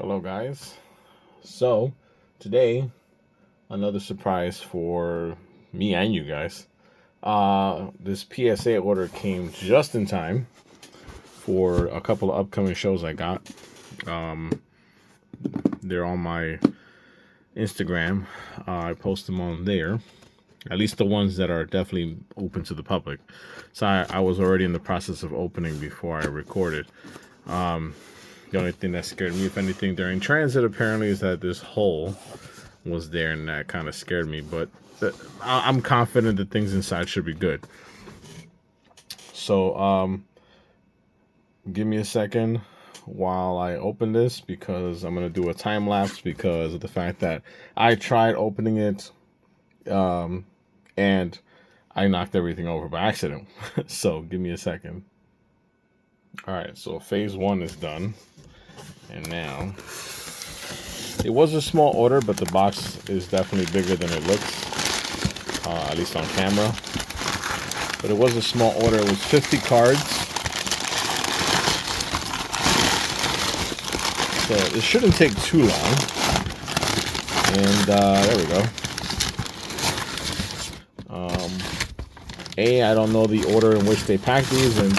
Hello, guys. So, today, another surprise for me and you guys. This PSA order came just in time for a couple of upcoming shows I got. Um, they're on my Instagram. I post them on there, at least the ones that are definitely open to the public. So, I was already in the process of opening before I recorded. The only thing that scared me, if anything, during transit apparently is that this hole was there, and that kind of scared me. But I'm confident that things inside should be good. So, give me a second while I open this because I'm gonna do a time lapse because of the fact that I tried opening it, and I knocked everything over by accident. So, give me a second. All right, so phase one is done, and now it was a small order, but the box is definitely bigger than it looks, at least on camera. But it was a small order. It was 50 cards. So it shouldn't take too long. And there we go. I don't know the order in which they pack these, and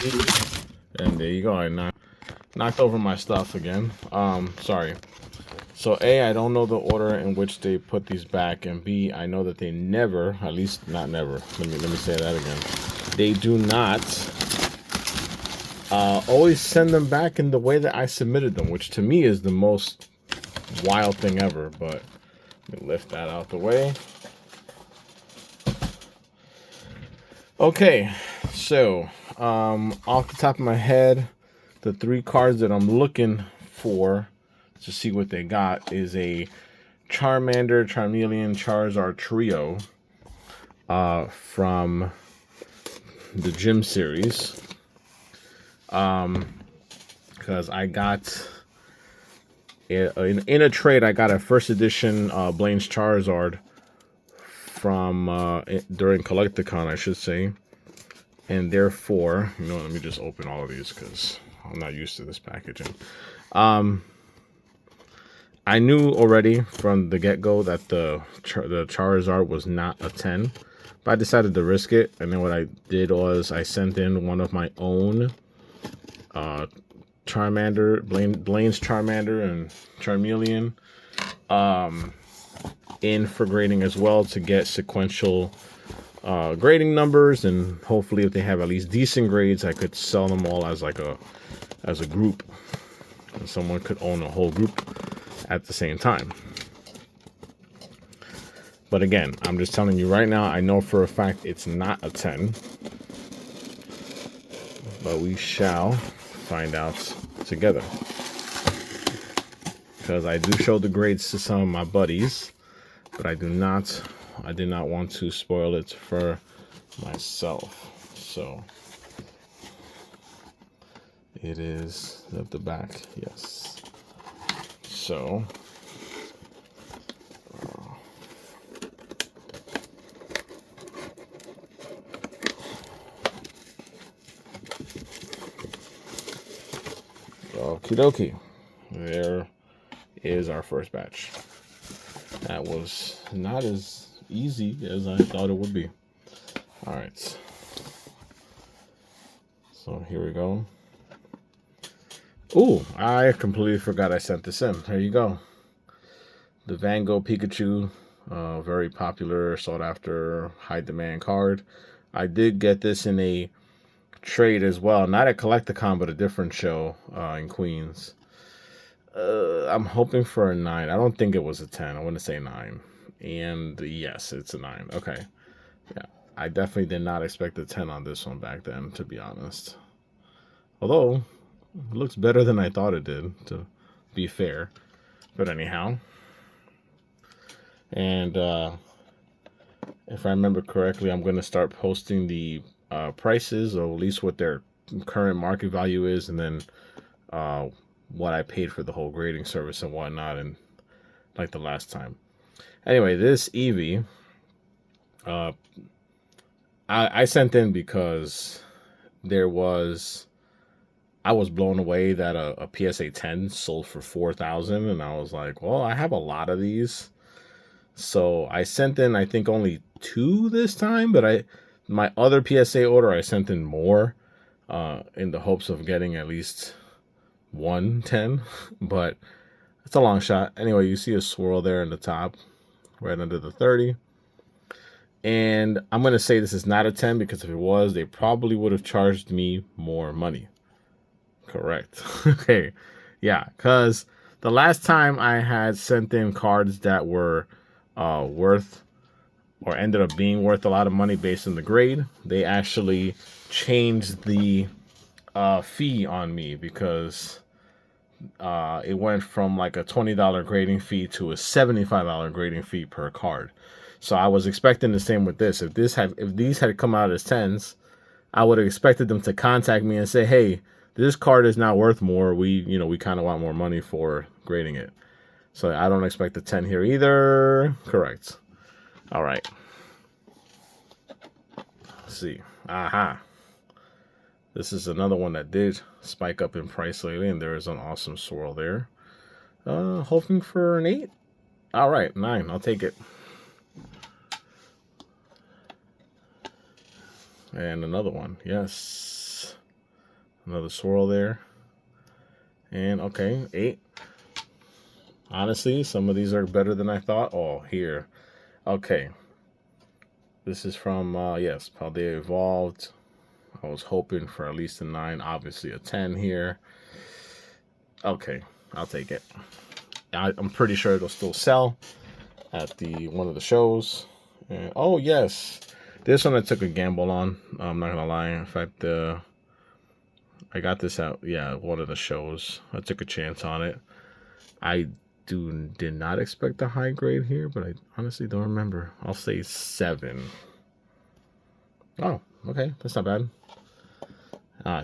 there you go. I knocked over my stuff again. Sorry. So I don't know the order in which they put these back, and B, I know that they never, at least not never. Let me say that again. They do not always send them back in the way that I submitted them, which to me is the most wild thing ever. But let me lift that out the way. Okay, so off the top of my head, the three cards that I'm looking for to see what they got is a Charmander, Charmeleon, Charizard trio from the Gym series. Because I got in a trade, I got a first edition Blaine's Charizard from during Collecticon, I should say, and therefore, let me just open all of these because I'm not used to this packaging. I knew already from the get-go that the Charizard was not a 10, but I decided to risk it. And then what I did was I sent in one of my own Charmander, Blaine's Charmander and Charmeleon in for grading as well to get sequential grading numbers, and hopefully if they have at least decent grades, I could sell them all as a group, and someone could own a whole group at the same time. But again, I'm just telling you right now, I know for a fact it's not a 10, but we shall find out together, because I do show the grades to some of my buddies, but I did not want to spoil it for myself. So it is at the back, yes. So okie dokie, there is our first batch. That was not as easy as I thought it would be. All right, so here we go. Ooh, I completely forgot I sent this in. There you go. The Van Gogh Pikachu, very popular, sought after, high demand card. I did get this in a trade as well, not at Collecticon, but a different show in Queens. I'm hoping for a 9. I don't think it was a 10. I want to say 9. And yes, it's a 9. Okay. Yeah. I definitely did not expect a 10 on this one back then, to be honest. Although, it looks better than I thought it did, to be fair. But anyhow. And if I remember correctly, I'm going to start posting the prices, or at least what their current market value is, and then what I paid for the whole grading service and whatnot, and like the last time. Anyway, this Eevee, I sent in because there was I was blown away that a PSA 10 sold for 4,000, and I was like, well, I have a lot of these. So I sent in, I think, only 2 this time, but my other PSA order, I sent in more in the hopes of getting at least 110, but it's a long shot. Anyway, you see a swirl there in the top, right under the 30. And I'm going to say this is not a 10 because if it was, they probably would have charged me more money. Correct. Okay. Yeah, because the last time I had sent in cards that were worth or ended up being worth a lot of money based on the grade, they actually changed the fee on me because it went from like a $20 grading fee to a $75 grading fee per card. So I was expecting the same with this. If these had come out as 10s, I would have expected them to contact me and say, "Hey, this card is now worth more. We kind of want more money for grading it." So I don't expect a 10 here either. Correct. All right. Let's see. Aha. This is another one that did spike up in price lately, and there is an awesome swirl there. Hoping for an 8. All right, 9. I'll take it. And another one. Yes. Another swirl there. And okay, 8. Honestly, some of these are better than I thought. Oh, here. Okay. This is from, yes, Paldea Evolved. I was hoping for at least a 9. Obviously a 10 here. Okay, I'll take it. I'm pretty sure it'll still sell at one of the shows. And, oh, yes. This one I took a gamble on. I'm not going to lie. In fact, I got this at, one of the shows. I took a chance on it. I did not expect a high grade here, but I honestly don't remember. I'll say 7. Oh, okay. That's not bad.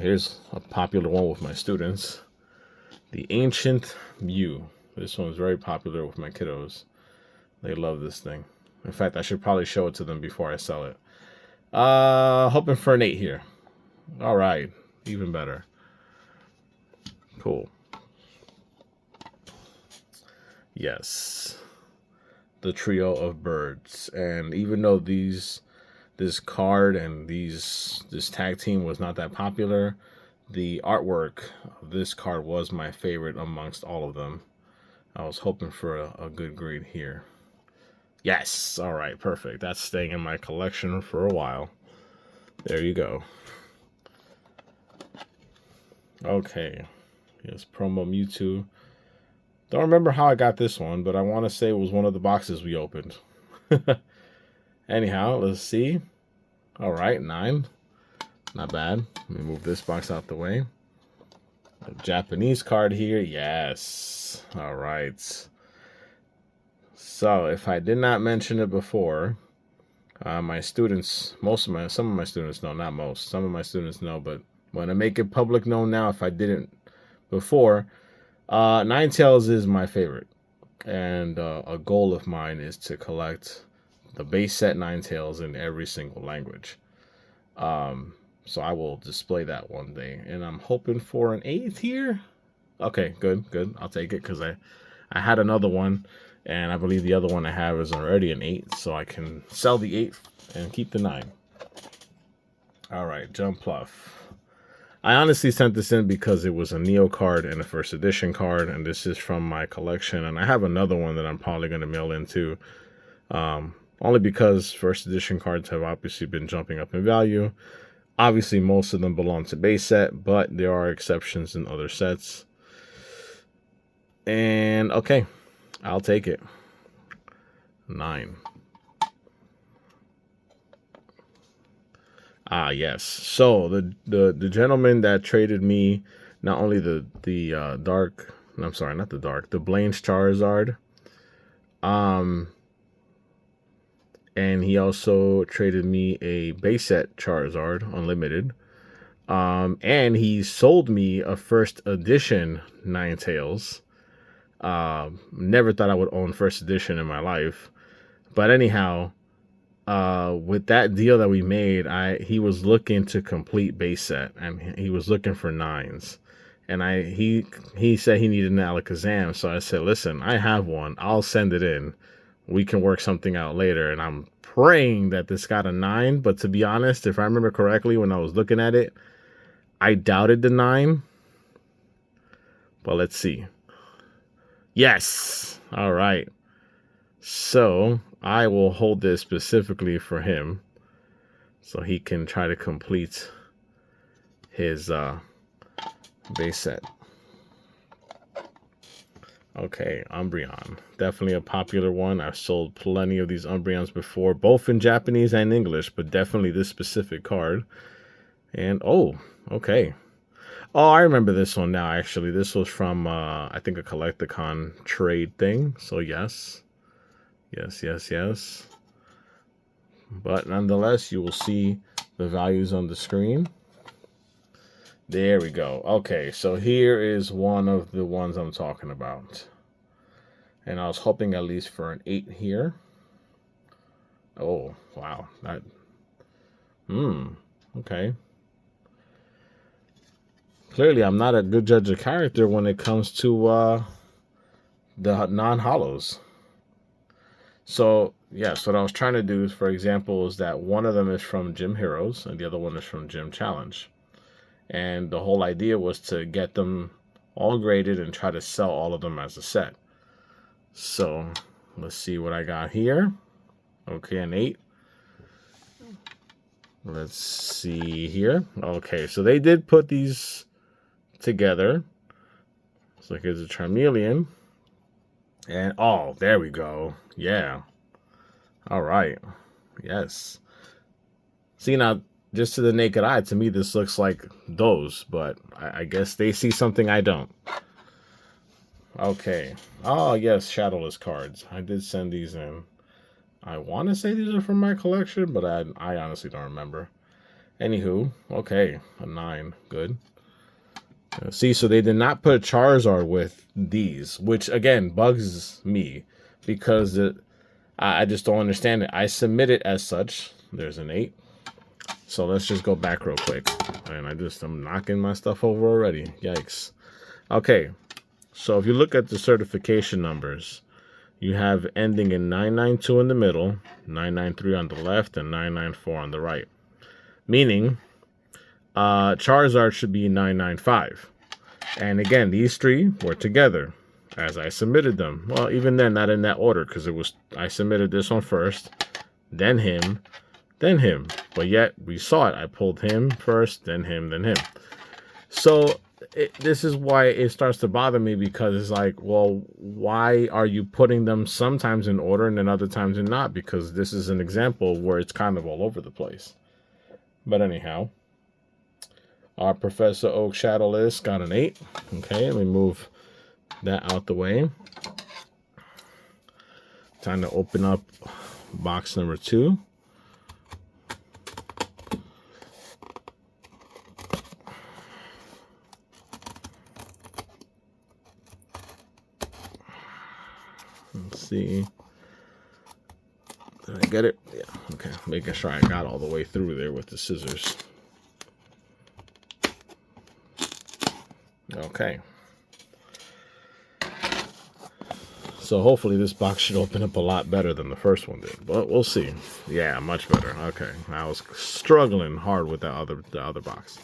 Here's a popular one with my students. The Ancient Mew. This one's very popular with my kiddos. They love this thing. In fact, I should probably show it to them before I sell it. Hoping for an 8 here. All right. Even better. Cool. Yes. The Trio of Birds. And even though this card and this tag team was not that popular, the artwork of this card was my favorite amongst all of them. I was hoping for a good grade here. Yes. All right. Perfect. That's staying in my collection for a while. There you go. Okay. Yes, promo Mewtwo. Don't remember how I got this one, but I want to say it was one of the boxes we opened. Anyhow, let's see. All right, 9. Not bad. Let me move this box out the way. A Japanese card here. Yes. All right. So, if I did not mention it before, my students, some of my students know, not most. Some of my students know, but I'm going to make it public known now if I didn't before. Ninetales is my favorite. And a goal of mine is to collect the base set Ninetales in every single language. So I will display that one day. And I'm hoping for an 8 here. Okay, good. I'll take it because I had another one. And I believe the other one I have is already an 8. So I can sell the 8 and keep the 9. All right, Jumpluff. I honestly sent this in because it was a Neo card and a first edition card. And this is from my collection. And I have another one that I'm probably going to mail in too. Only because first edition cards have obviously been jumping up in value. Obviously, most of them belong to base set, but there are exceptions in other sets. And, okay, I'll take it. 9. Ah, yes. So, the gentleman that traded me not only the dark, I'm sorry, not the dark, the Blanche Charizard, and he also traded me a base set Charizard Unlimited. And he sold me a first edition Ninetales. Never thought I would own first edition in my life. But anyhow, with that deal that we made, he was looking to complete base set. And he was looking for 9s. And he said he needed an Alakazam, so I said, listen, I have one. I'll send it in. We can work something out later. And I'm praying that this got a 9. But to be honest, if I remember correctly, when I was looking at it, I doubted the 9. But let's see. Yes. All right. So I will hold this specifically for him, so he can try to complete his base set. Okay, Umbreon. Definitely a popular one. I've sold plenty of these Umbreons before, both in Japanese and English, but definitely this specific card. And, oh, okay. Oh, I remember this one now, actually. This was from, I think, a Collecticon trade thing. So, yes. Yes, yes, yes. But nonetheless, you will see the values on the screen. There we go. Okay, so here is one of the ones I'm talking about. And I was hoping at least for an 8 here. Oh, wow. That. Okay. Clearly, I'm not a good judge of character when it comes to the non-hollows. So, yes, what I was trying to do, for example, is that one of them is from Gym Heroes and the other one is from Gym Challenge. And the whole idea was to get them all graded and try to sell all of them as a set. So let's see what I got here. Okay, an 8. Let's see here. Okay, so they did put these together. So here's a Charmeleon. And, oh, there we go. Yeah. All right. Yes. See, now, just to the naked eye, to me, this looks like those, but I guess they see something I don't. Okay. Oh, yes, Shadowless cards. I did send these in. I want to say these are from my collection, but I honestly don't remember. Anywho, okay, a 9. Good. See, so they did not put Charizard with these, which, again, bugs me, because I just don't understand it. I submit it as such. There's an 8. So let's just go back real quick. And I'm knocking my stuff over already. Yikes. Okay. So if you look at the certification numbers, you have ending in 992 in the middle, 993 on the left, and 994 on the right. Meaning, Charizard should be 995. And again, these 3 were together as I submitted them. Well, even then, not in that order, because I submitted this one first, then him, then him. But yet, we saw it. I pulled him first, then him, then him. So, this is why it starts to bother me, because it's like, well, why are you putting them sometimes in order and then other times in not? Because this is an example where it's kind of all over the place. But anyhow, our Professor Oak Shadowless got an 8. Okay, let me move that out the way. Time to open up box number 2. Let's see. Did I get it? Yeah, okay. Making sure I got all the way through there with the scissors. Okay. So hopefully this box should open up a lot better than the first one did. But we'll see. Yeah, much better. Okay. I was struggling hard with the other box.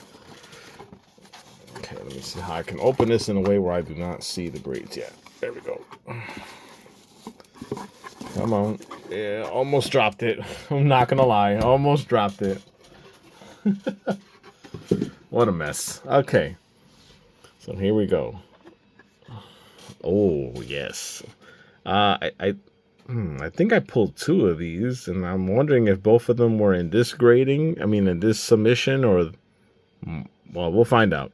Okay, let me see how I can open this in a way where I do not see the grades yet. There we go. Come on. Yeah, almost dropped it. I'm not gonna lie. Almost dropped it. What a mess. Okay. So here we go. Oh, yes. I think I pulled 2 of these, and I'm wondering if both of them were in this grading. I mean, in this submission, or... Well, we'll find out.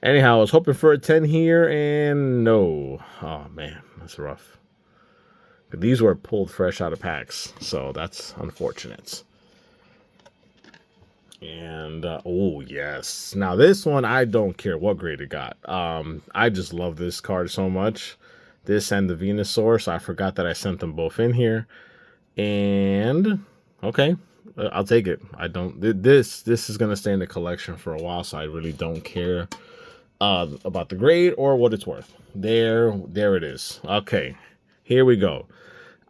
Anyhow, I was hoping for a 10 here, and no. Oh, man. That's rough. These were pulled fresh out of packs, so that's unfortunate. And, oh, yes. Now, this one, I don't care what grade it got. I just love this card so much. This and the Venusaur, so I forgot that I sent them both in here. And, okay, I'll take it. I don't... This is going to stay in the collection for a while, so I really don't care about the grade or what it's worth. There it is. Okay, here we go.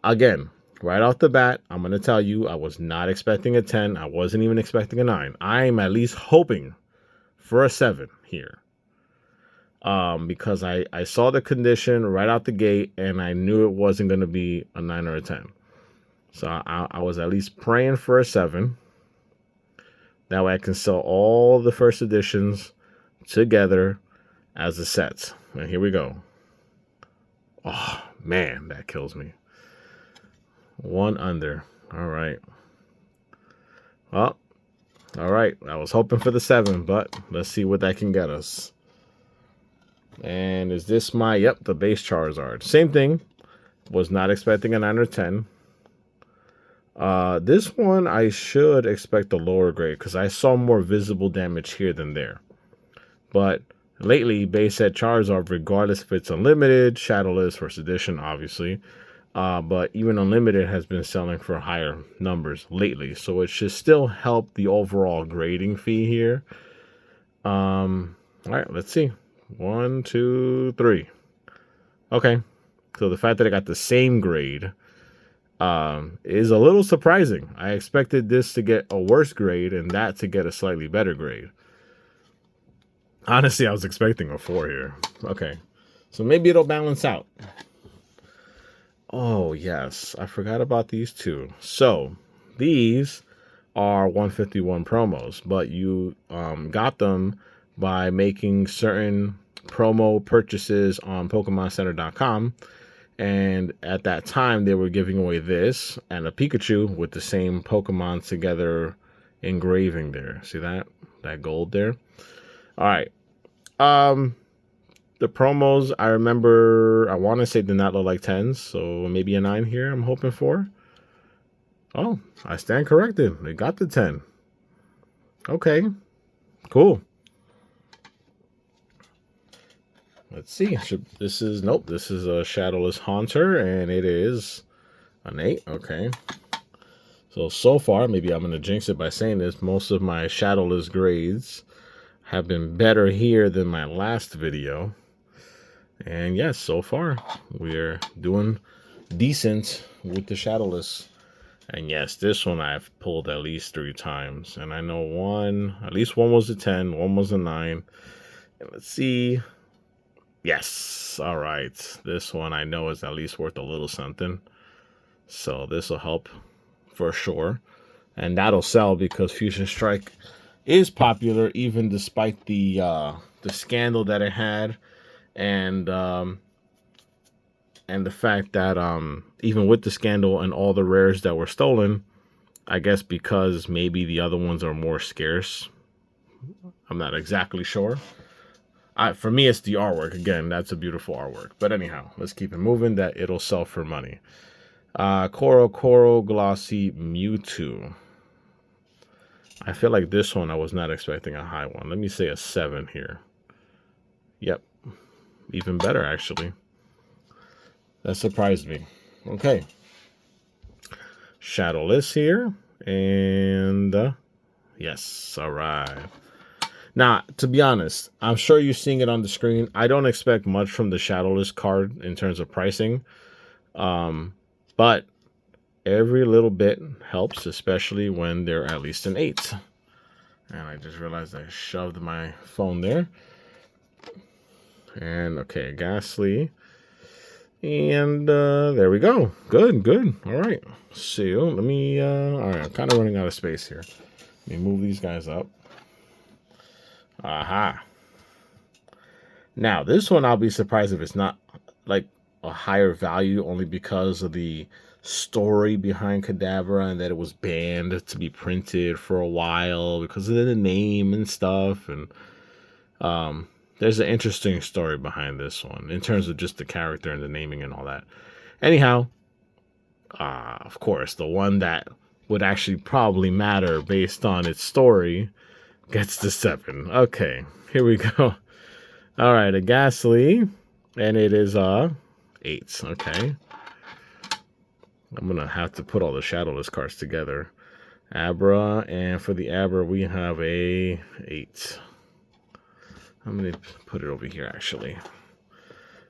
Again, right off the bat, I'm going to tell you, I was not expecting a 10. I wasn't even expecting a 9. I'm at least hoping for a 7 here. Because I saw the condition right out the gate, and I knew it wasn't going to be a 9 or a 10. So I was at least praying for a 7. That way I can sell all the first editions together as a set. And here we go. Oh, man, that kills me. 1 under. All right. Well, all right. I was hoping for the 7, but let's see what that can get us. And is this my, yep, the base Charizard. Same thing. Was not expecting a 9 or 10. This one I should expect a lower grade because I saw more visible damage here than there. But lately, base set Charizard, regardless if it's unlimited, shadowless, first edition, obviously. But even unlimited has been selling for higher numbers lately. So it should still help the overall grading fee here. All right, let's see. 1, 2, 3. Okay. So the fact that I got the same grade is a little surprising. I expected this to get a worse grade and that to get a slightly better grade. Honestly, I was expecting a 4 here. Okay. So maybe it'll balance out. Oh, yes. I forgot about these two. So these are 151 promos, but you got them by making certain promo purchases on PokemonCenter.com. And at that time, they were giving away this and a Pikachu with the same Pokemon together engraving there. See that? That gold there? All right. The promos, I remember, I want to say did not look like 10s, so maybe a 9 here I'm hoping for. Oh, I stand corrected. They got the 10. Okay, cool. Let's see. This is a Shadowless Haunter, and it is an 8. Okay. So far, maybe I'm going to jinx it by saying this, most of my Shadowless grades have been better here than my last video. And yes, so far, we're doing decent with the Shadowless. And yes, this one I've pulled at least 3 times. And I know at least one was a 10, one was a 9. And let's see. Yes. All right. This one I know is at least worth a little something. So this will help for sure. And that'll sell because Fusion Strike is popular even despite the scandal that it had. And the fact that even with the scandal and all the rares that were stolen, I guess because maybe the other ones are more scarce. I'm not exactly sure. For me, it's the artwork. Again, that's a beautiful artwork. But anyhow, let's keep it moving. That it'll sell for money. Koro Glossy Mewtwo. I feel like this one I was not expecting a high one. Let me say a 7 here. Yep. Even better, actually. That surprised me. Okay. Shadowless here. And yes, all right. Now, to be honest, I'm sure you're seeing it on the screen. I don't expect much from the Shadowless card in terms of pricing. But every little bit helps, especially when they're at least an 8. And I just realized I shoved my phone there. And okay, Ghastly. And there we go. Good. All right. So let me, all right, I'm kind of running out of space here. Let me move these guys up. Aha. Now, this one I'll be surprised if it's not like a higher value only because of the story behind Kadabra and that it was banned to be printed for a while because of the name and stuff. And there's an interesting story behind this one in terms of just the character and the naming and all that. Anyhow, of course, the one that would actually probably matter based on its story gets the 7. Okay, here we go. All right, a Ghastly, and it is 8. Okay. I'm going to have to put all the Shadowless cards together. Abra, and for the Abra, we have a 8. I'm going to put it over here, actually.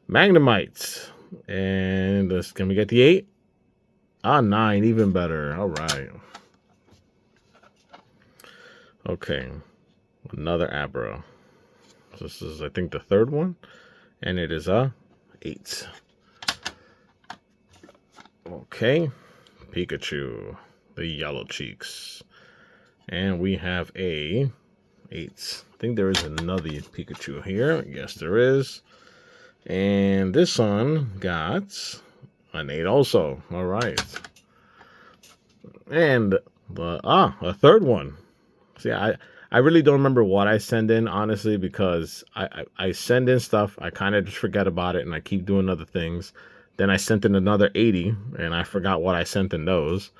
Magnemites. And can we get the 8? Ah, 9, even better. All right. Okay. Another Abra. This is, I think, the third one. And it is a 8. Okay. Pikachu. The yellow cheeks. And we have a 8. I think there is another Pikachu here. Yes, there is. And this one got an 8 also. All right. And a third one. See, I really don't remember what I send in, honestly, because I send in stuff, I kind of just forget about it, and I keep doing other things. Then I sent in another 80, and I forgot what I sent in those.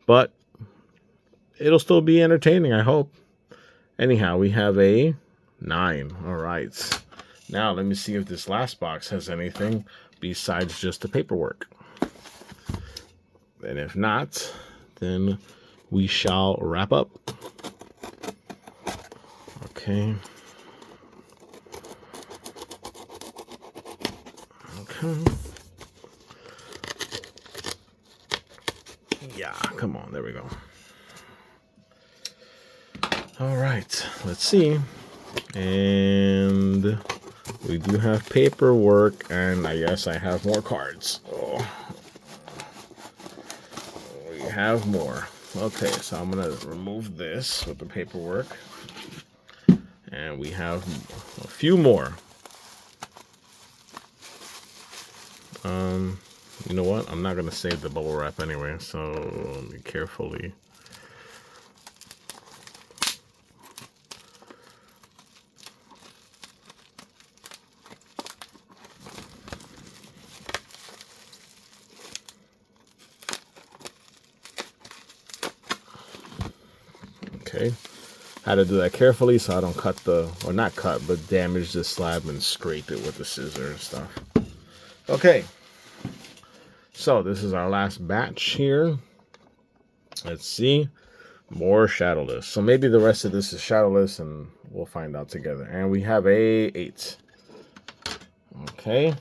But it'll still be entertaining, I hope. Anyhow, we have a 9. All right. Now, let me see if this last box has anything besides just the paperwork. And if not, then we shall wrap up. Okay. Okay. Yeah, come on. There we go. All right. Let's see. And we do have paperwork, and I guess I have more cards. Oh. We have more. Okay, so I'm going to remove this with the paperwork. And we have a few more. You know what? I'm not going to save the bubble wrap anyway, so let me carefully. Okay. How to do that carefully so I don't cut or not cut, but damage the slab and scrape it with the scissor and stuff. Okay. So this is our last batch here. Let's see. More shadowless. So maybe the rest of this is shadowless, and we'll find out together. And we have a 8. Okay.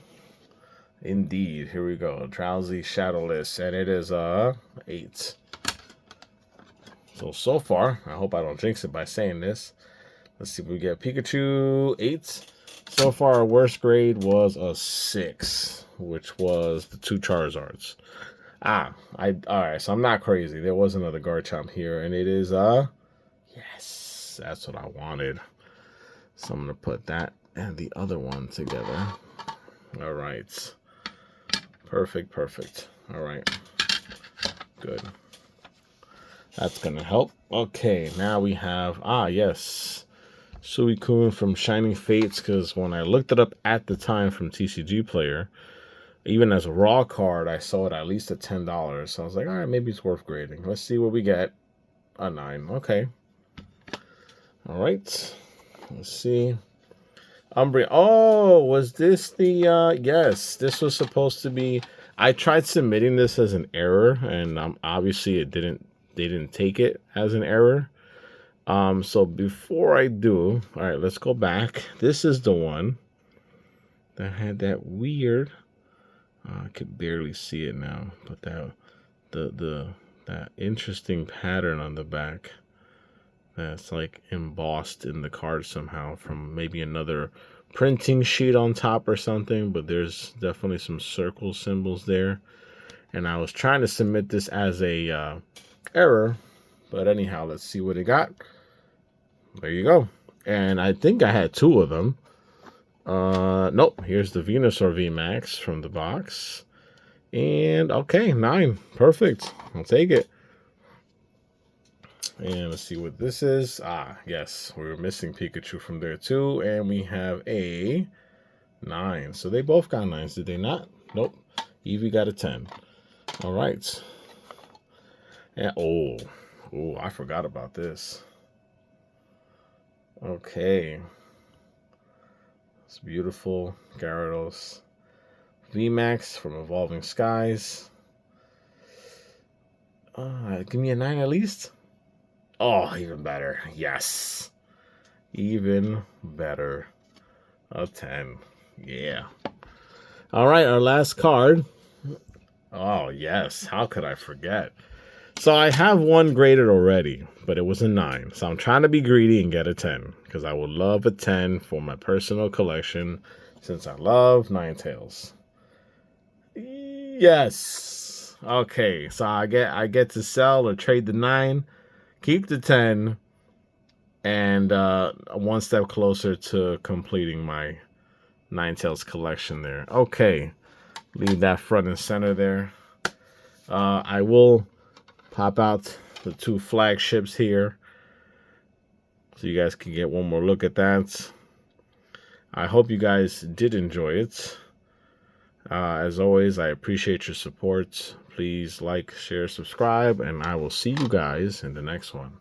Indeed. Here we go. Drowsy shadowless. And it is a 8. So far, I hope I don't jinx it by saying this. Let's see if we get Pikachu 8. So far, our worst grade was a 6, which was the 2 Charizards. All right, so I'm not crazy. There was another Garchomp here, and it is yes, that's what I wanted. So I'm gonna put that and the other one together. All right, perfect. All right, good. That's gonna help. Okay, now we have yes, Suicune from Shining Fates, because when I looked it up at the time from TCG Player, even as a raw card, I saw it at least at $10. So I was like, all right, maybe it's worth grading. Let's see what we get. A 9. Okay. All right. Let's see. Umbreon. Oh, was this the... yes, this was supposed to be... I tried submitting this as an error, and obviously they didn't take it as an error. So before I do... All right, let's go back. This is the one that had that weird... I could barely see it now, but that interesting pattern on the back that's like embossed in the card somehow from maybe another printing sheet on top or something, but there's definitely some circle symbols there. And I was trying to submit this as a error, but anyhow, let's see what it got. There you go. And I think I had 2 of them. Nope, here's the Venusaur VMAX from the box. And okay, 9. Perfect. I'll take it. And let's see what this is. Yes, we were missing Pikachu from there too. And we have a 9. So they both got 9s, did they not? Nope. Eevee got a 10. All right. And I forgot about this. Okay. It's beautiful. Gyarados VMAX from Evolving Skies. Give me a 9 at least. Oh, even better. Yes. Even better. A 10. Yeah. All right, our last card. Oh, yes. How could I forget? So I have one graded already, but it was a 9. So I'm trying to be greedy and get a 10 because I would love a 10 for my personal collection since I love Ninetales. Yes. Okay, so I get to sell or trade the 9, keep the 10, and one step closer to completing my Ninetales collection there. Okay, leave that front and center there. I will pop out the 2 flagships here so you guys can get one more look at that. I hope you guys did enjoy it. As always, I appreciate your support. Please like, share, subscribe, and I will see you guys in the next one.